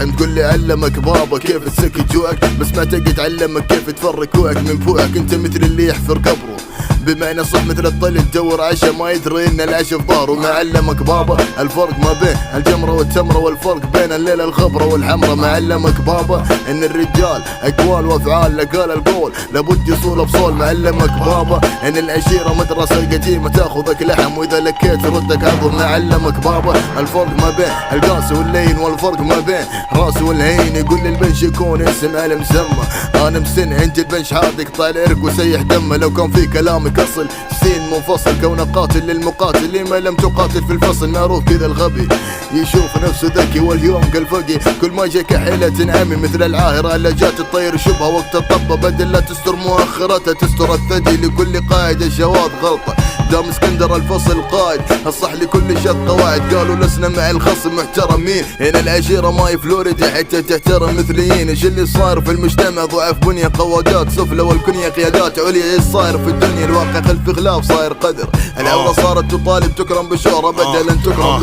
فاهم تقول لي علمك بابا كيف تسكت جوعك، بس ما تقدر تعلمك كيف تفرق كوعك من فوعك. انت مثل اللي يحفر قبره بمعنى صح مثل الطل تدور عشا ما يدري ان العشا في ظهره. ما علمك بابا الفرق ما بين الجمرة والتمرة، والفرق بين الليلة الخضرة والحمرة. ما علمك بابا ان الرجال اقوال وافعال، لقال القول لابد يصول بصول. ما علمك بابا ان العشيرة مدرسة القديمة تاخذك لحم واذا لكيت ردك عظم. ما علمك بابا الفرق ما بين القاسي واللين، والفرق ما بين راسي والهين. يقول لي البنش يكون اسم على مسمى، انا مسن عند البنش حاضق طالع عرق وسيح دمه. لو كان في كلامك اصل سين منفصل، كونه قاتل للمقاتل اللي ما لم تقاتل في الفصل. معروف كذا الغبي يشوف نفسه ذكي واليوم قال فقي، كل ما جاك حيلة عمي مثل العاهرة اللي جات تطير شبهه وقت الطبة. بدل لا تستر مؤخرتها تستر الثدي، لكل قائد الشواذ غلطة. دام اسكندر الفصل قائد الصح لكل شط قواعد. قالوا لسنا مع الخصم محترمين، هنا العشيرة ما فلوريدا حتى تحترم مثليين. ايش اللي صاير في المجتمع؟ ضعف بنية قوادات سفلى والكنية قيادات عليا. ايش صاير في الدنيا؟ الواقع خلف خلاف صاير قدر. العورة صارت تطالب تكرم بشهرة بدل ان تكرم